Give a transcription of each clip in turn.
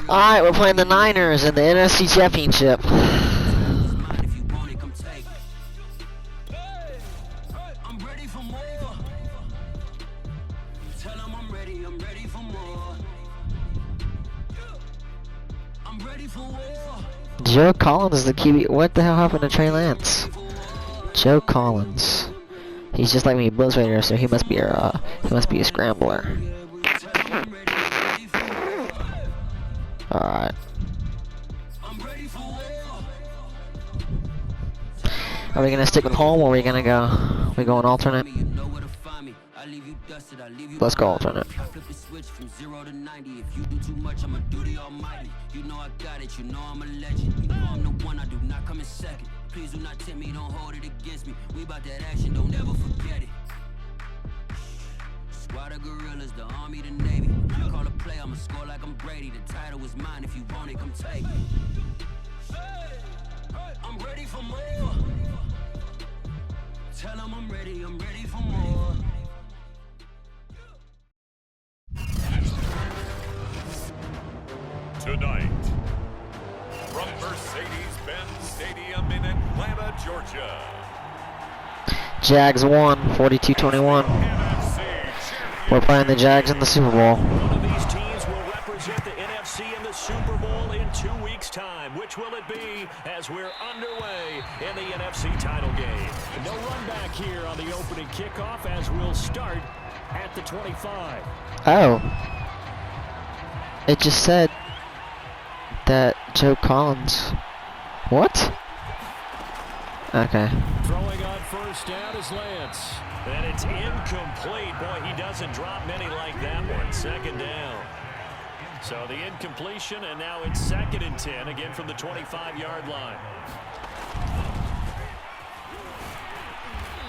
Alright, we're playing the Niners in the NFC Championship. Joe Collins is the QB. What the hell happened to Trey Lance? Joe Collins. He's just like me, Blitz Raider, so he must be a scrambler. Alright. Are we gonna stick with home or are we gonna go? We going alternate? Let's go alternate. You know I got it, you know I'm a legend. You know I'm the one, I do not come in second. Please do not tempt me, don't hold it against me. We about that action, don't ever forget it. Squad of gorillas, the army, the navy. I call a play, I'ma score like I'm Brady. The title is mine, if you want it, come take it. I'm ready for more. Tell them I'm ready for more. Tonight, from Mercedes-Benz Stadium in Atlanta, Georgia. Jags won, 42-21. We're playing the Jags in the Super Bowl. One of these teams will represent the NFC in the Super Bowl in 2 weeks' time. Which will it be as we're underway in the NFC title game? No run back here on the opening kickoff as we'll start at the 25. Oh. It just said that Joe Collins. What? Okay. Throwing on first down is Lance. And it's incomplete. Boy, he doesn't drop many like that one. Second down. So the incompletion, and now it's 2nd and 10, again from the 25-yard line.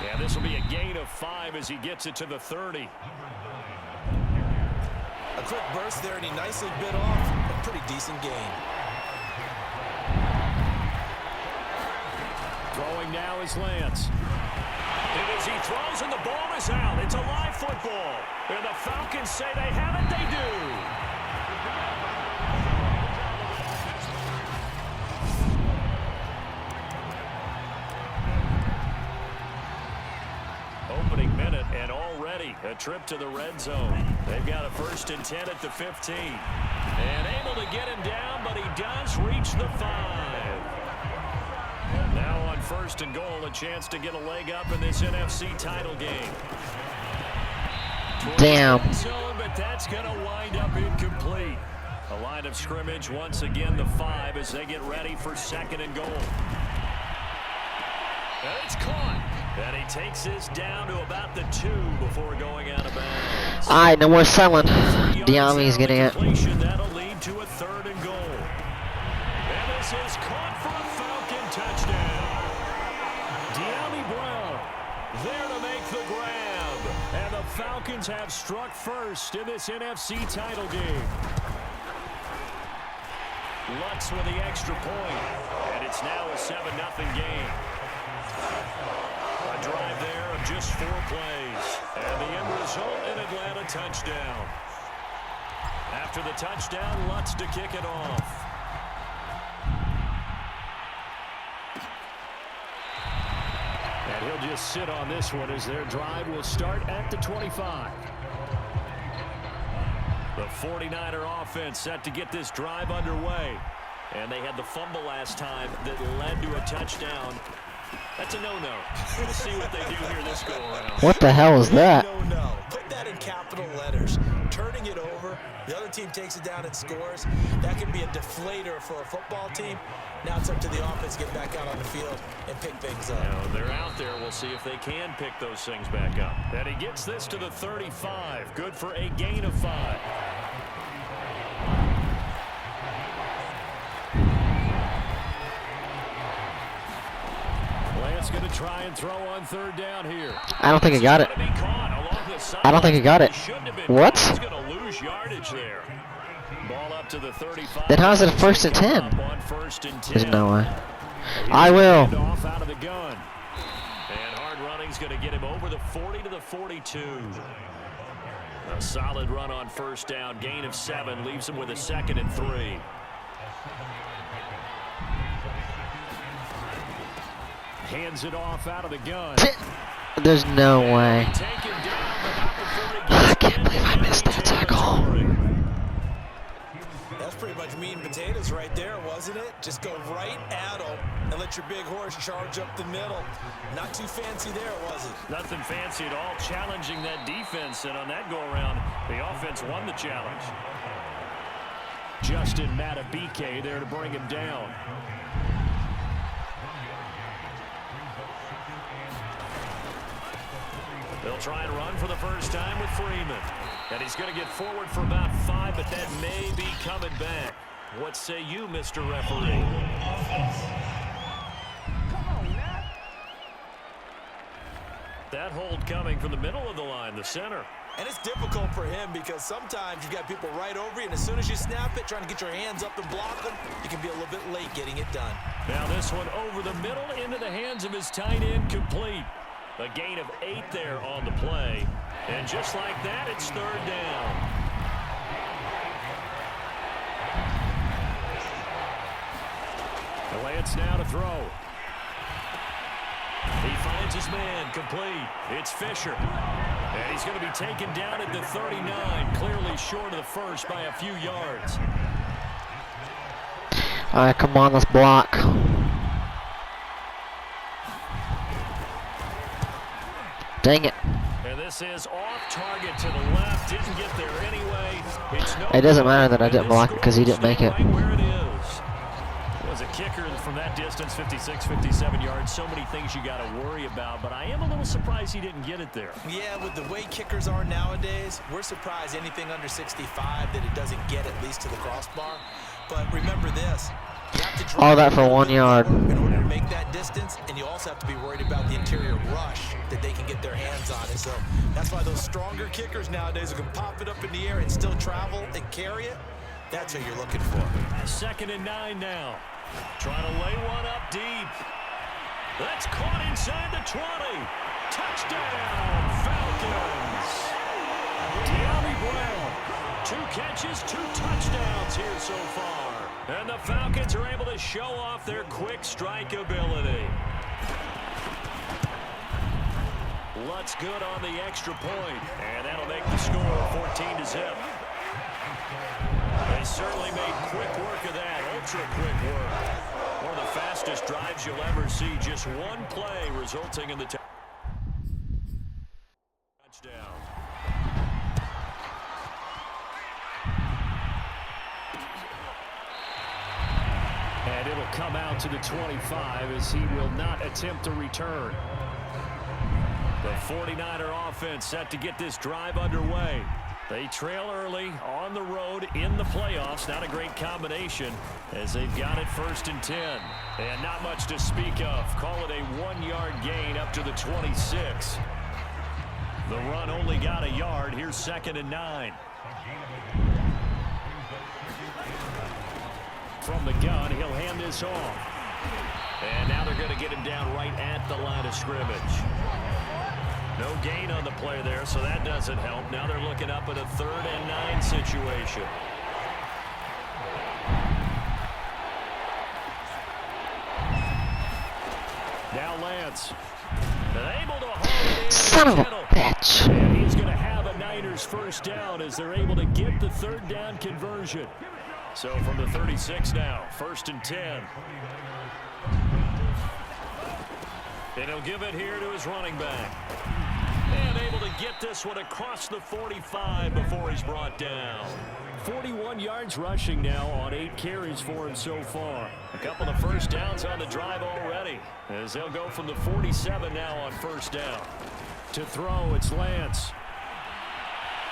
Yeah, this will be a gain of 5 as he gets it to the 30. A quick burst there, and he nicely bit off a pretty decent gain. Throwing now is Lance. And as he throws and the ball is out, it's a live football. And the Falcons say they have it, they do. Opening minute and already a trip to the red zone. They've got a 1st and 10 at the 15. And able to get him down, but he does reach the 5. Now on 1st and goal, a chance to get a leg up in this NFC title game. Damn. Zone, but that's going to wind up incomplete. A line of scrimmage, once again the 5 as they get ready for 2nd and goal. And it's caught. And he takes this down to about the 2 before going out of bounds. Alright, no more selling. Diami's getting it. That'll lead to a 3rd and goal. And this is caught for a Falcon touchdown. Diami Brown there to make the grab. And the Falcons have struck first in this NFC title game. Lutz with the extra point. And it's now a 7-0 game. A drive there of just 4 plays. And the end result, an Atlanta touchdown. After the touchdown, Lutz to kick it off. And he'll just sit on this one as their drive will start at the 25. The 49er offense set to get this drive underway. And they had the fumble last time that led to a touchdown. That's a no-no. We'll see what they do here this go around. What the hell is that? No. Put that in capital letters. Turning it over, the other team takes it down and scores. That can be a deflator for a football team. Now it's up to the offense to get back out on the field and pick things up. Now they're out there. We'll see if they can pick those things back up. And he gets this to the 35. Good for a gain of 5. Lance going to try and throw on 3rd down here. I don't think he got it. I don't think he got it. What? He's going to lose yardage there. Ball up to the 35. Then how's it a 1st and 10? There's no way. I will. Off out of the gun. And hard running's going to get him over the 40 to the 42. A solid run on first down. Gain of 7 leaves him with a 2nd and 3. Hands it off out of the gun. There's no way. I can't believe I missed that tackle. That's pretty much meat and potatoes right there, wasn't it? Just go right at him and let your big horse charge up the middle. Not too fancy there, was it? Nothing fancy at all. Challenging that defense, and on that go-around, the offense won the challenge. Justin Matabike there to bring him down. They'll try and run for the first time with Freeman. And he's going to get forward for about 5, but that may be coming back. What say you, Mr. Referee? That hold coming from the middle of the line, the center. And it's difficult for him because sometimes you've got people right over you, and as soon as you snap it, trying to get your hands up and block them, you can be a little bit late getting it done. Now this one over the middle into the hands of his tight end, complete. A gain of 8 there on the play. And just like that, it's 3rd down. Lance now to throw. He finds his man, complete. It's Fisher. And he's going to be taken down at the 39, clearly short of the first by a few yards. All right, come on, let's block. Dang it. And this is off target to the left. Didn't get there anyway. It doesn't matter that I didn't block it because he didn't make it. Right where it is. Was a kicker from that distance, 56, 57 yards. So many things you got to worry about, but I am a little surprised he didn't get it there. Yeah, with the way kickers are nowadays, we're surprised anything under 65 that it doesn't get at least to the crossbar. But remember this. You have to all that for 1 yard. In order to make that distance, and you also have to be worried about the interior rush that they can get their hands on it. So that's why those stronger kickers nowadays who can pop it up in the air and still travel and carry it, that's what you're looking for. 2nd and 9 now. Trying to lay one up deep. That's caught inside the 20. Touchdown, Falcons. De'Ami Brown. 2 catches, 2 touchdowns here so far. And the Falcons are able to show off their quick strike ability. Lutz good on the extra point, and that'll make the score 14-0. They certainly made quick work of that, ultra quick work. One of the fastest drives you'll ever see, just one play resulting in the touchdown. And it'll come out to the 25 as he will not attempt to return. The 49er offense set to get this drive underway. They trail early on the road in the playoffs. Not a great combination as they've got it 1st and 10. And not much to speak of. Call it a 1-yard gain up to the 26. The run only got a yard. Here's 2nd and 9. From the gun, he'll hand this off. And now they're going to get him down right at the line of scrimmage. No gain on the play there, so that doesn't help. Now they're looking up at a 3rd and 9 situation. Now Lance. Able to hold it in. Son of a bitch. And he's going to have a Niners 1st down as they're able to get the 3rd down conversion. So from the 36 now, 1st and 10. And he'll give it here to his running back. And able to get this one across the 45 before he's brought down. 41 yards rushing now on 8 carries for him so far. A couple of 1st downs on the drive already, as they'll go from the 47 now on 1st down. To throw, it's Lance.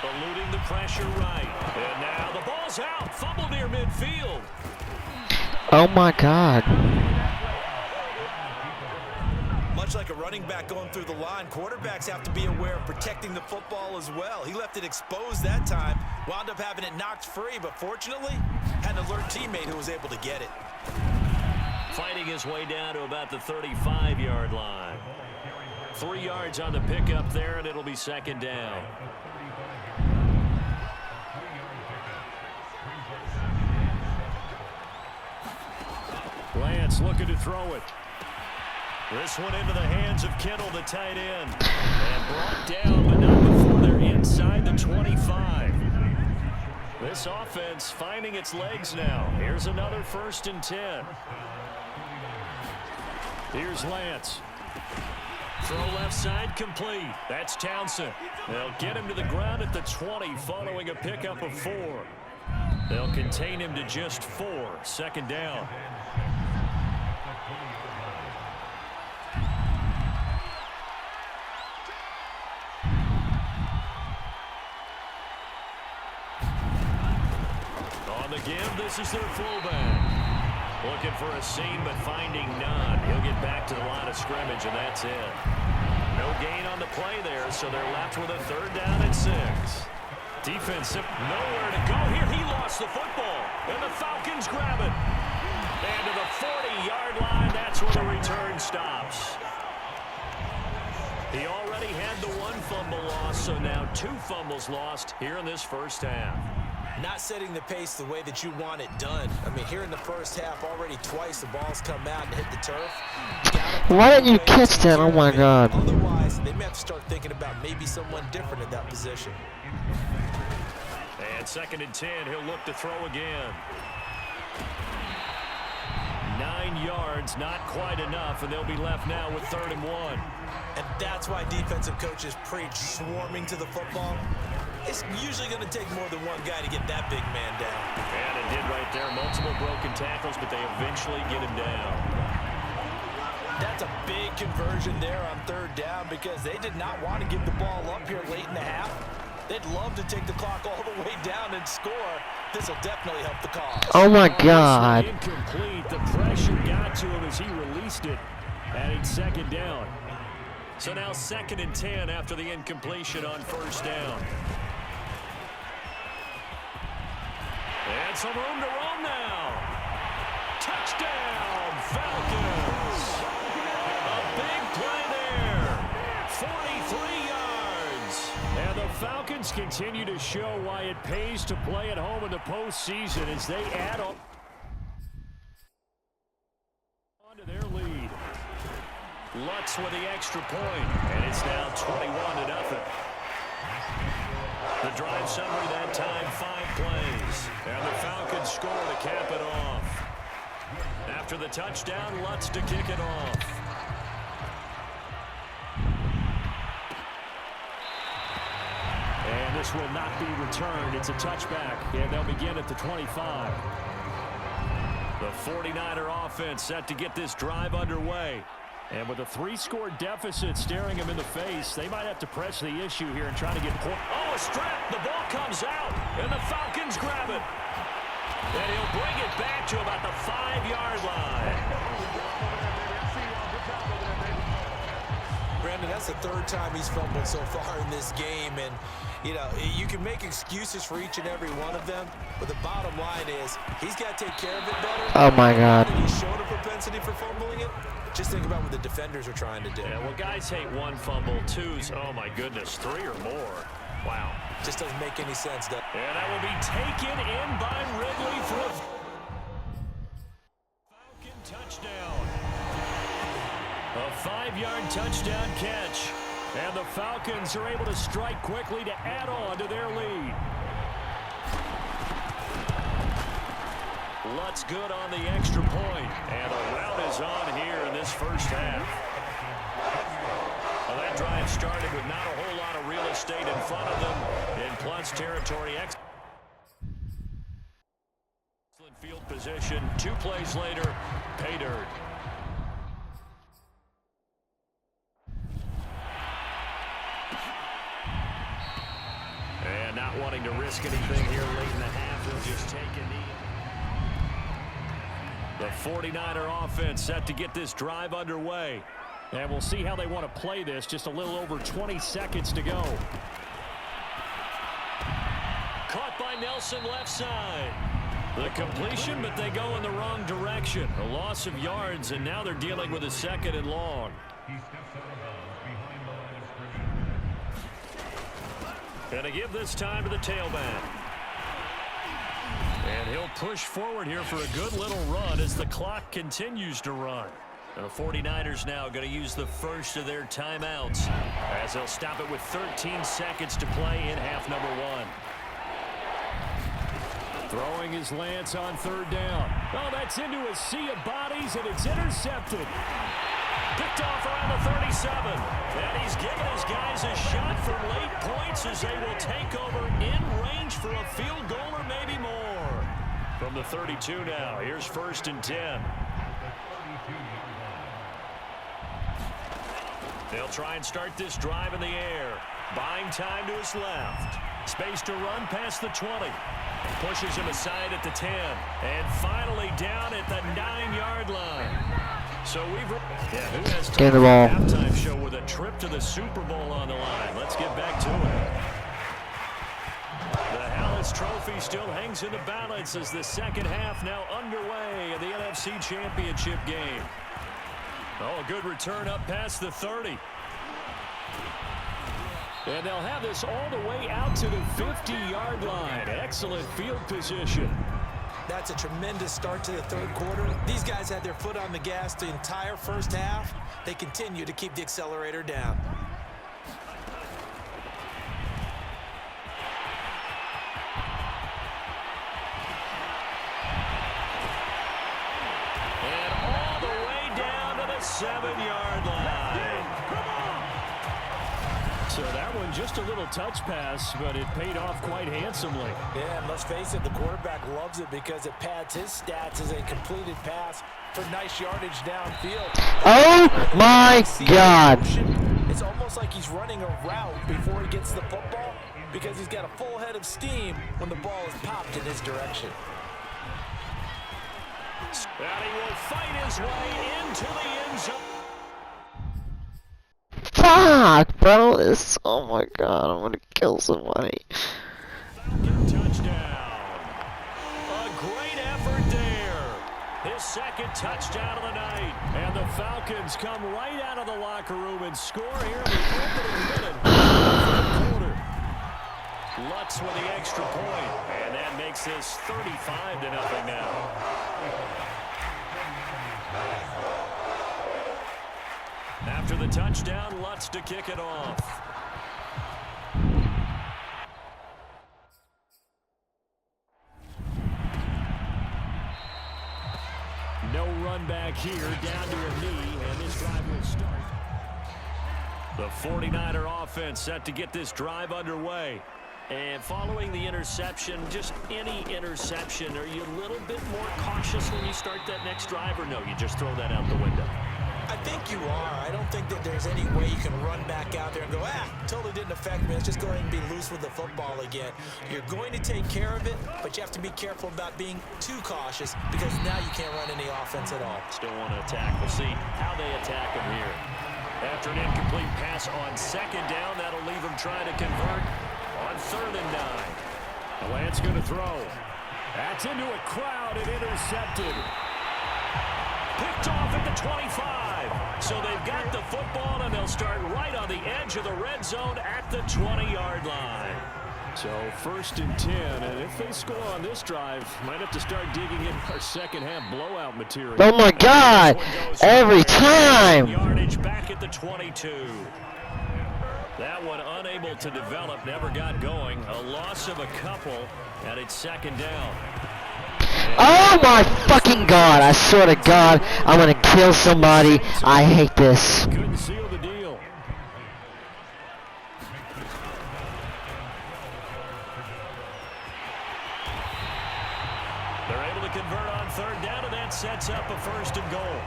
Eluding the pressure right. And now the ball's out. Fumble near midfield. Oh my God. Much like a running back going through the line, quarterbacks have to be aware of protecting the football as well. He left it exposed that time, wound up having it knocked free, but fortunately, had an alert teammate who was able to get it. Fighting his way down to about the 35-yard line. 3 yards on the pickup there, and it'll be 2nd down. Lance looking to throw it. This one into the hands of Kittle, the tight end. And brought down, but not before they're inside the 25. This offense finding its legs now. Here's another 1st and 10. Here's Lance. Throw left side complete. That's Townsend. They'll get him to the ground at the 20 following a pickup of 4. They'll contain him to just 4. 2nd down. On the give, this is their fullback. Looking for a seam, but finding none. He'll get back to the line of scrimmage, and that's it. No gain on the play there, so they're left with a 3rd down and 6. Defense nowhere to go here. He lost the football, and the Falcons grab it. And to the 40-yard line, that's where the return stops. He already had the 1 fumble loss, so now 2 fumbles lost here in this first half. Not setting the pace the way that you want it done. I mean, here in the first half, already twice the ball's come out and hit the turf. Why didn't you catch that? Oh my God. Otherwise, they may have to start thinking about maybe someone different at that position. And 2nd and 10, he'll look to throw again. 9 yards, not quite enough, and they'll be left now with 3rd and 1. And that's why defensive coaches preach swarming to the football. It's usually going to take more than one guy to get that big man down. And it did right there. Multiple broken tackles, but they eventually get him down. That's a big conversion there on 3rd down because they did not want to give the ball up here late in the half. They'd love to take the clock all the way down and score. This will definitely help the cause. Oh my God. Incomplete. The pressure got to him as he released it. Adding 2nd down. So now 2nd and 10 after the incompletion on 1st down. And some room to roam now. Touchdown, Falcons. A big play there. 43 yards. And the Falcons continue to show why it pays to play at home in the postseason as they add on to their lead. Lutz with the extra point, and it's now 21-0. The drive summary that time, 5 plays. And the Falcons score to cap it off. After the touchdown, Lutz to kick it off. And this will not be returned. It's a touchback, and they'll begin at the 25. The 49er offense set to get this drive underway. And with a 3-score deficit staring him in the face, they might have to press the issue here and try to get points. Oh, a strap! The ball comes out, and the Falcons grab it. And he'll bring it back to about the 5-yard line. Brandon, that's the 3rd time he's fumbled so far in this game. And, you know, you can make excuses for each and every one of them, but the bottom line is he's got to take care of it better. Oh my God. And he's shown a propensity for fumbling it. Just think about what the defenders are trying to do. Yeah, well, guys hate 1 fumble, 2s, oh my goodness, 3 or more. Wow. Just doesn't make any sense, does it? And that will be taken in by Ridley for a Falcon touchdown. A 5-yard touchdown catch. And the Falcons are able to strike quickly to add on to their lead. Lutz good on the extra point. And the rout is on here in this first half. Well, that drive started with not a whole lot of real estate in front of them in plus territory. Excellent field position. 2 plays later, pay dirt. And not wanting to risk anything here late in the half, they'll just take a knee. The 49er offense set to get this drive underway. And we'll see how they want to play this. Just a little over 20 seconds to go. Caught by Nelson left side. The completion, but they go in the wrong direction. A loss of yards, and now they're dealing with a 2nd and long. Gonna give this time to the tailback. And he'll push forward here for a good little run as the clock continues to run. And the 49ers now going to use the first of their timeouts as they'll stop it with 13 seconds to play in half number 1. Throwing his Lance on 3rd down. Oh, that's into a sea of bodies, and it's intercepted. Picked off around the 37. And he's giving his guys a shot for late points as they will take over in range for a field goal or maybe more. From the 32 now, here's 1st and 10. They'll try and start this drive in the air. Buying time to his left. Space to run past the 20. Pushes him aside at the 10. And finally down at the 9-yard line. So we've... Yeah, who has Get the ball. Halftime show with a trip to the Super Bowl on the line. Let's get back to it. The Hallis Trophy still hangs in the balance as the second half now underway in the NFC Championship game. Oh, a good return up past the 30. And they'll have this all the way out to the 50-yard line. Excellent field position. That's a tremendous start to the 3rd quarter. These guys had their foot on the gas the entire first half. They continue to keep the accelerator down. And all the way down to the 7-yard line. So that one just a little touch pass, but it paid off quite handsomely. Yeah, and let's face it, the quarterback loves it because it pads his stats as a completed pass for nice yardage downfield. Oh my God. It's almost like he's running a route before he gets the football because he's got a full head of steam when the ball is popped in his direction. And he will fight his way into the end zone. Fuck, bro. Oh my God, I'm gonna kill somebody. Touchdown. A great effort there. His 2nd touchdown of the night. And the Falcons come right out of the locker room and score here in the opening minute of the quarter. Lutz with the extra point. And that makes this 35-0 now. After the touchdown, Lutz to kick it off. No run back here, down to a knee, and this drive will start. The 49er offense set to get this drive underway. And following the interception, just any interception, are you a little bit more cautious when you start that next drive, or no, you just throw that out the window? I think you are. I don't think that there's any way you can run back out there and go, totally didn't affect me. Let's just go ahead and be loose with the football again. You're going to take care of it, but you have to be careful about being too cautious because now you can't run any offense at all. Still want to attack. We'll see how they attack him here. After an incomplete pass on 2nd down, that'll leave him trying to convert on 3rd and 9. Lance going to throw. That's into a crowd and intercepted. Picked off at the 25. So they've got the football, and they'll start right on the edge of the red zone at the 20-yard line. So 1st and 10, and if they score on this drive, might have to start digging in our second half blowout material. Oh my God, every time. Yardage back at the 22. That one unable to develop, never got going. A loss of a couple, and it's 2nd down. Oh my fucking God, I swear to God, I'm gonna kill somebody. I hate this. Couldn't seal the deal. They're able to convert on 3rd down, and that sets up a 1st and goal.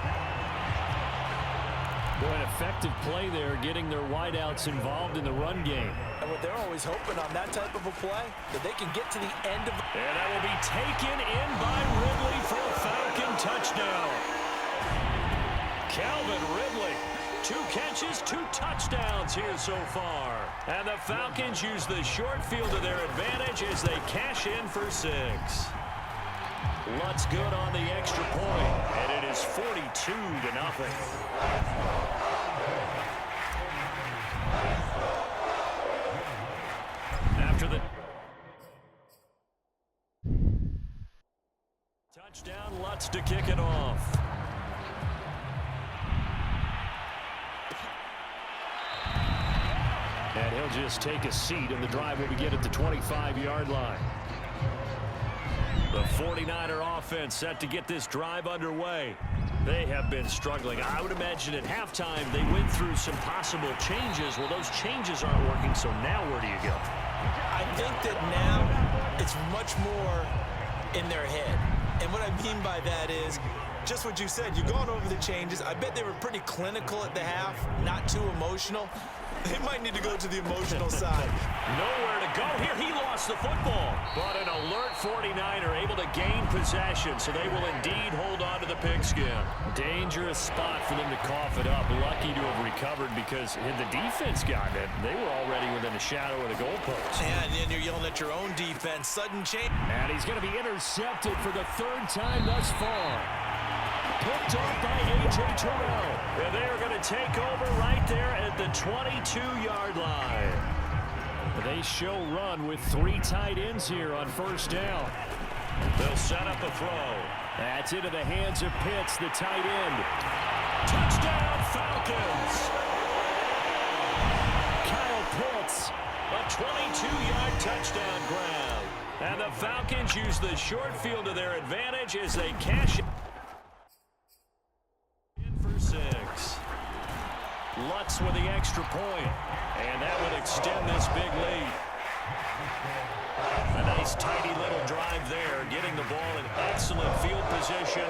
Boy, an effective play there, getting their wideouts involved in the run game. And what they're always hoping on that type of a play, that they can get to the end of... And that will be taken in by Ridley for a Falcon touchdown. Calvin Ridley, 2 catches, 2 touchdowns here so far. And the Falcons use the short field to their advantage as they cash in for 6. Lutz good on the extra point, and it is 42-0. After the Touchdown, Lutz to kick it off. And he'll just take a seat, and the drive will begin at the 25-yard line. The 49er offense set to get this drive underway. They have been struggling. I would imagine at halftime they went through some possible changes. Well, those changes aren't working, so now where do you go? I think that now it's much more in their head. And what I mean by that is just what you said. You've gone over the changes. I bet they were pretty clinical at the half, not too emotional. They might need to go to the emotional side. Nowhere to go here. He lost the football. But an alert 49er able to gain possession, so they will indeed hold on to the pigskin. Dangerous spot for them to cough it up. Lucky to have recovered because had the defense gotten it, they were already within the shadow of the goalpost. And then you're yelling at your own defense. Sudden change. And he's going to be intercepted for the third time thus far. Picked off by A.J. Terrell. And they are going to take over right there at the 22-yard line. They show run with 3 tight ends here on first down. They'll set up a throw. That's into the hands of Pitts, the tight end. Touchdown, Falcons! Kyle Pitts, a 22-yard touchdown grab. And the Falcons use the short field to their advantage as they cash it. 6. Lutz with the extra point, and that would extend this big lead. A nice tidy little drive there, getting the ball in excellent field position,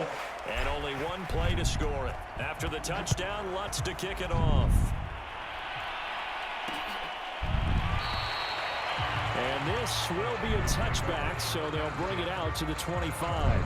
and only one play to score it. After the touchdown, Lutz to kick it off. And this will be a touchback, so they'll bring it out to the 25.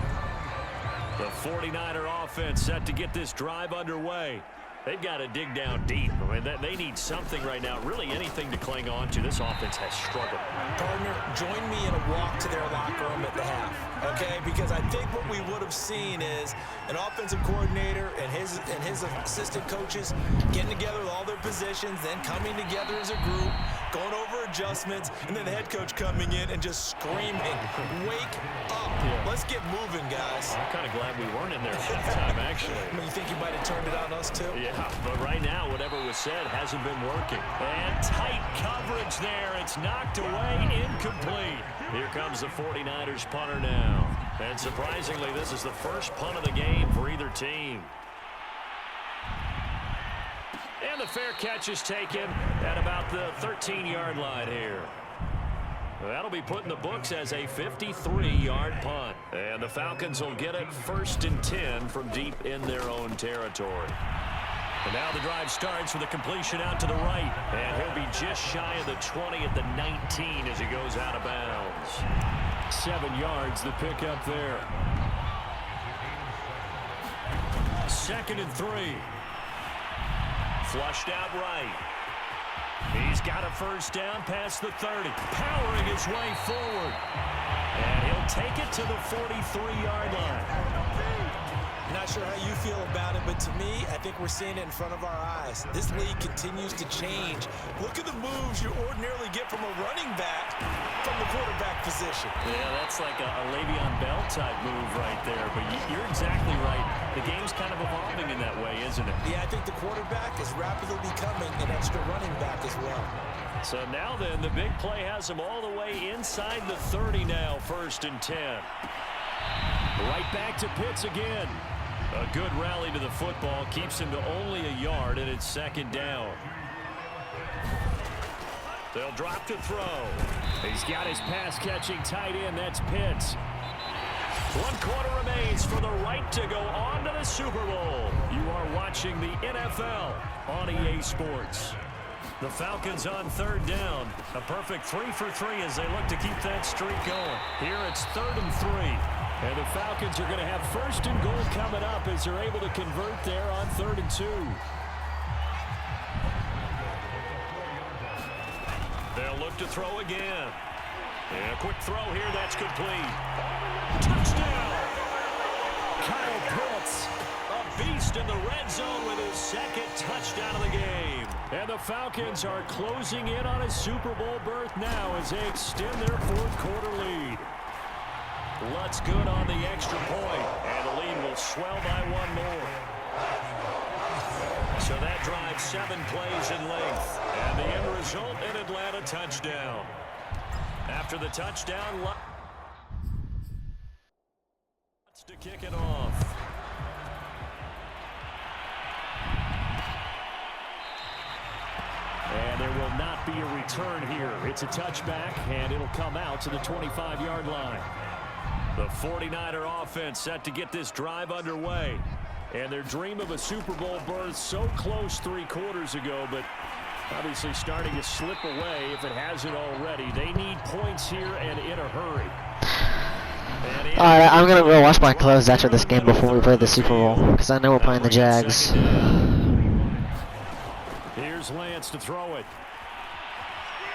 The 49er offense set to get this drive underway. They've got to dig down deep. I mean, they need something right now, really anything to cling on to. This offense has struggled. Partner, join me in a walk to their locker room at the half, okay? Because I think what we would have seen is an offensive coordinator and his assistant coaches getting together with all their positions, then coming together as a group, going over adjustments, and then the head coach coming in and just screaming, wake up. Yeah. Let's get moving, guys. I'm kind of glad we weren't in there at halftime, actually. I mean, you think you might have turned it on us, too? Yeah, but right now, whatever was said hasn't been working. And tight coverage there. It's knocked away, incomplete. Here comes the 49ers punter now. And surprisingly, this is the first punt of the game for either team. And the fair catch is taken at about the 13-yard line here. That'll be put in the books as a 53-yard punt. And the Falcons will get it 1st and 10 from deep in their own territory. And now the drive starts with a completion out to the right. And he'll be just shy of the 20 at the 19 as he goes out of bounds. 7 yards, the pickup there. 2nd and 3. Flushed out right. He's got a first down past the 30. Powering his way forward. And he'll take it to the 43-yard line. Not sure how you feel about it, but to me, I think we're seeing it in front of our eyes. This league continues to change. Look at the moves you ordinarily get from a running back from the quarterback position. Yeah, that's like a Le'Veon Bell type move right there, but you're exactly right. The game's kind of evolving in that way, isn't it? Yeah, I think the quarterback is rapidly becoming an extra running back as well. So now then, the big play has him all the way inside the 30 now, 1st and 10. Right back to Pitts again. A good rally to the football keeps him to only a yard, and it's 2nd down. They'll drop to throw. He's got his pass-catching tight end. That's Pitts. 1 quarter remains for the right to go on to the Super Bowl. You are watching the NFL on EA Sports. The Falcons on 3rd down. A perfect 3 for 3 as they look to keep that streak going. Here it's 3rd and 3. And the Falcons are going to have 1st and goal coming up as they're able to convert there on 3rd and 2. They'll look to throw again. And a quick throw here, that's complete. Touchdown! Kyle Pitts, a beast in the red zone with his 2nd touchdown of the game. And the Falcons are closing in on a Super Bowl berth now as they extend their 4th quarter lead. Lutz good on the extra point. about 7 plays in length. And the end result, an Atlanta touchdown. After the touchdown, Lutz to kick it off. And there will not be a return here. It's a touchback, and it'll come out to the 25-yard line. The 49er offense set to get this drive underway. And their dream of a Super Bowl berth so close 3 quarters ago, but obviously starting to slip away if it hasn't already. They need points here and in a hurry. Alright, I'm going to go wash my clothes after this game before we play the Super Bowl, because I know we're playing the Jags. Here's Lance to throw it.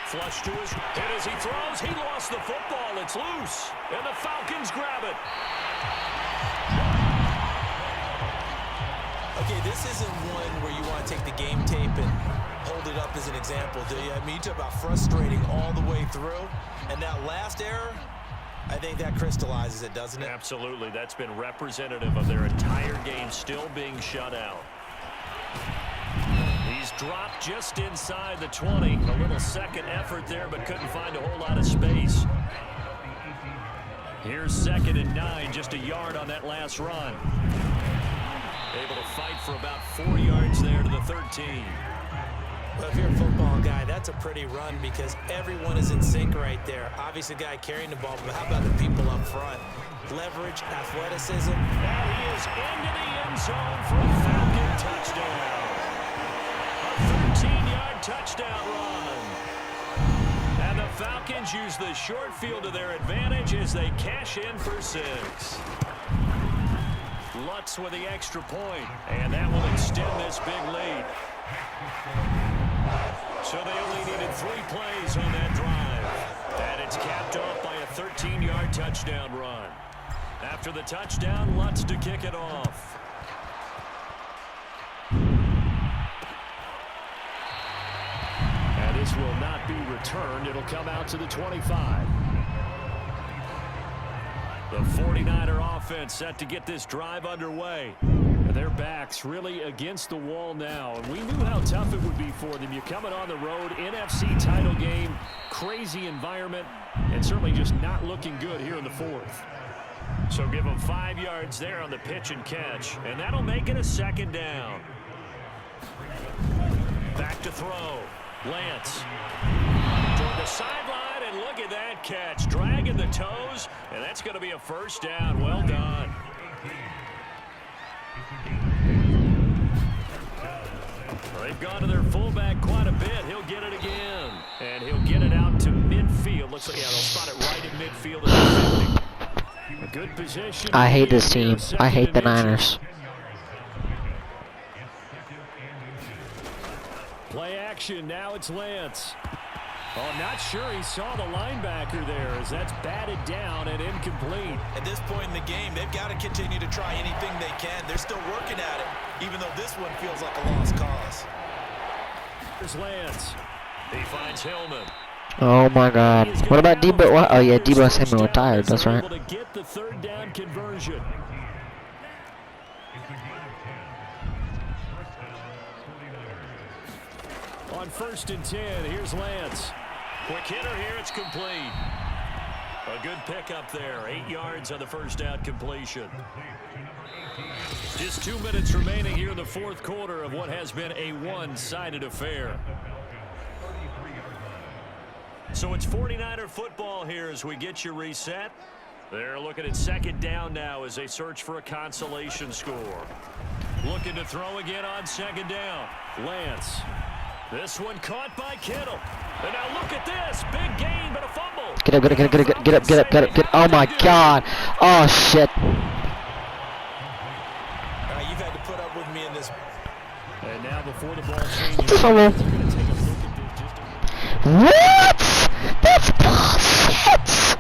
Flush to his head as he throws. He lost the football. It's loose. And the Falcons grab it. Okay, this isn't one where you want to take the game tape and hold it up as an example, do you? I mean, you talk about frustrating all the way through. And that last error, I think that crystallizes it, doesn't it? Absolutely. That's been representative of their entire game still being shut out. He's dropped just inside the 20. A little second effort there, but couldn't find a whole lot of space. Here's 2nd and 9, just a yard on that last run. Able to fight for about 4 yards there to the 13. Well, if you're a football guy, that's a pretty run because everyone is in sync right there. Obviously, the guy carrying the ball, but how about the people up front? Leverage, athleticism. Now he is into the end zone for a Falcon touchdown. A 13-yard touchdown run. And the Falcons use the short field to their advantage as they cash in for 6. Lutz with the extra point, and that will extend this big lead. So they only needed 3 plays on that drive. And it's capped off by a 13-yard touchdown run. After the touchdown, Lutz to kick it off. And this will not be returned. It'll come out to the 25. The 49er offense set to get this drive underway. And their backs really against the wall now. And we knew how tough it would be for them. You're coming on the road, NFC title game, crazy environment, and certainly just not looking good here in the 4th. So give them 5 yards there on the pitch and catch. And that'll make it a 2nd down. Back to throw. Lance. Toward the sideline, and look at that catch. Dragging the toes, and that's going to be a 1st down. Well done. They've gone to their fullback quite a bit. He'll get it again. And he'll get it out to midfield. Looks like, yeah, they'll spot it right in midfield at the 50. A good position. I hate this team. I hate the Niners. Play action. Now it's Lance. Oh, not sure he saw the linebacker there as that's batted down and incomplete. At this point in the game, they've got to continue to try anything they can. They're still working at it, even though this one feels like a lost cause. Here's Lance. He finds Hillman. Oh my God. What about Debo? What? Oh yeah, Debo Samuel retired. That's right. Able to get the 3rd down conversion. On 1st and 10, here's Lance. Quick hitter here, it's complete. A good pickup there, 8 yards on the 1st down completion. Just 2 minutes remaining here in the 4th quarter of what has been a one-sided affair. So it's 49er football here as we get you reset. They're looking at 2nd down now as they search for a consolation score. Looking to throw again on 2nd down. Lance. This one caught by Kittle. And now look at this. Big gain, but a fumble. Get up, get up. Oh my God. Oh shit. You've had to put up with me in this. And now before the ball changes, Fumble. What? That's bullshit.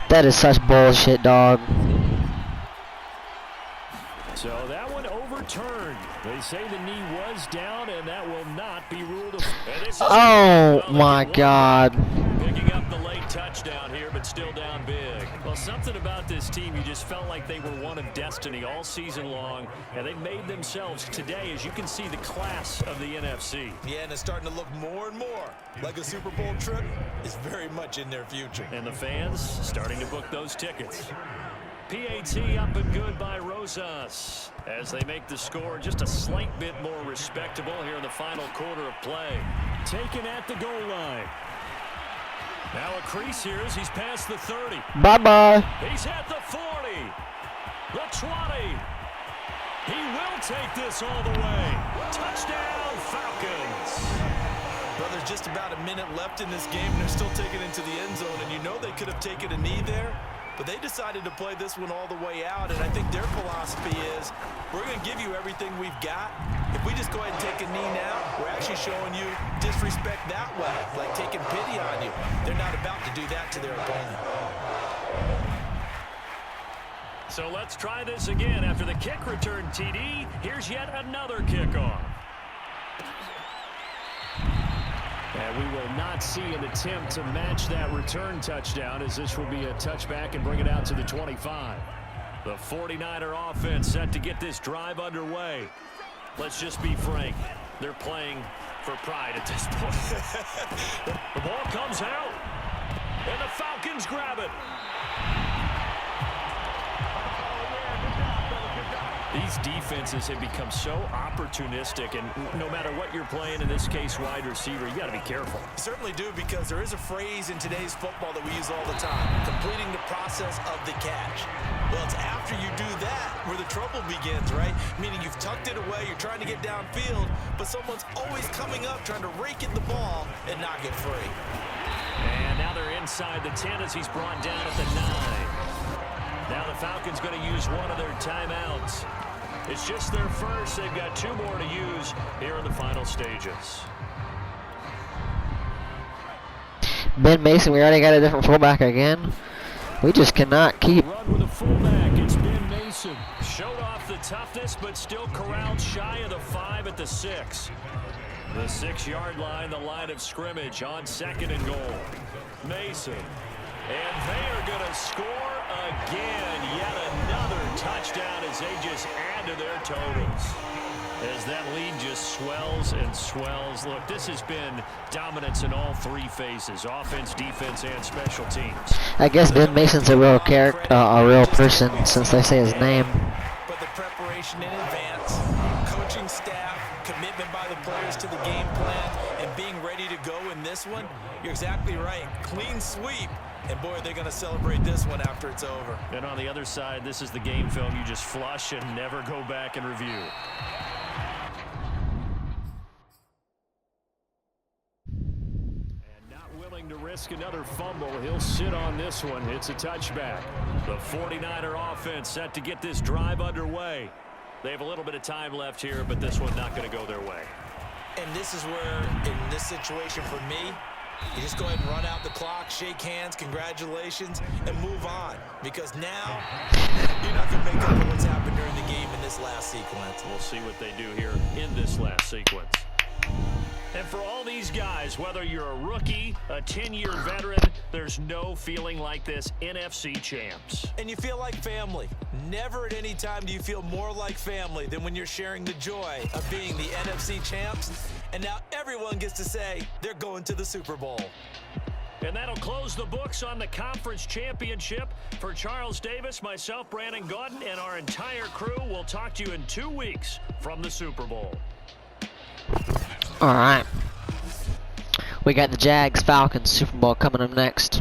That is such bullshit, dog. So that one overturned. They say the knee was down, and that will not be ruled. Oh my God. Picking up the late touchdown here, but still down big. Well, something about this team, you just felt like they were one of destiny all season long, and they made themselves today, as you can see, the class of the NFC. Yeah, and it's starting to look more and more like a Super Bowl trip is very much in their future. And the fans starting to book those tickets. PAT up and good by Rosas as they make the score just a slight bit more respectable here in the final quarter of play. Taken at the goal line. Now a crease here as he's past the 30. Bye-bye. He's at the 40. The 20. He will take this all the way. Touchdown, Falcons. Well, there's just about a minute left in this game, and they're still taking it into the end zone, and you know they could have taken a knee there, but they decided to play this one all the way out, and I think their philosophy is, we're going to give you everything we've got. If we just go ahead and take a knee now, we're actually showing you disrespect that way, like taking pity on you. They're not about to do that to their opponent. So let's try this again. After the kick return TD, here's yet another kickoff. And we will not see an attempt to match that return touchdown, as this will be a touchback and bring it out to the 25. The 49er offense set to get this drive underway. Let's just be frank. They're playing for pride at this point. The ball comes out, and the Falcons grab it. These defenses have become so opportunistic, and no matter what you're playing, in this case wide receiver, you got to be careful. You certainly do, because there is a phrase in today's football that we use all the time, completing the process of the catch. Well, it's after you do that where the trouble begins, right? Meaning you've tucked it away, you're trying to get downfield, but someone's always coming up trying to rake at the ball and knock it free. And now they're inside the 10 as he's brought down at the 9. Now the Falcons going to use one of their timeouts. It's just their first. They've got 2 more to use here in the final stages. Ben Mason, we already got a different fullback again. We just cannot keep. Run with a fullback. It's Ben Mason. Showed off the toughness, but still corralled shy of the 5 at the 6. The 6-yard line, the line of scrimmage on 2nd and goal. Mason. And they are going to score again. Yet another touchdown as they just add to their totals. As that lead just swells and swells. Look, this has been dominance in all 3 phases. Offense, defense, and special teams. I guess Ben Mason's a real character, a real person, since they say his name. But the preparation in advance, coaching staff, commitment by the players to the game plan, and being ready to go in this one, you're exactly right. Clean sweep. And boy, they're going to celebrate this one after it's over. And on the other side, this is the game film you just flush and never go back and review. And not willing to risk another fumble, he'll sit on this one. It's a touchback. The 49er offense set to get this drive underway. They have a little bit of time left here, but this one not going to go their way. And this is where, in this situation for me, you just go ahead and run out the clock, shake hands, congratulations, and move on. Because now, you're not going to make up for what's happened during the game in this last sequence. We'll see what they do here in this last sequence. And for all these guys, whether you're a rookie, a 10-year veteran, there's no feeling like this NFC champs. And you feel like family. Never at any time do you feel more like family than when you're sharing the joy of being the NFC champs. And now everyone gets to say they're going to the Super Bowl. And that'll close the books on the conference championship. For Charles Davis, myself, Brandon Gaudin, and our entire crew, we'll talk to you in 2 weeks from the Super Bowl. All right. We got the Jags Falcons Super Bowl coming up next.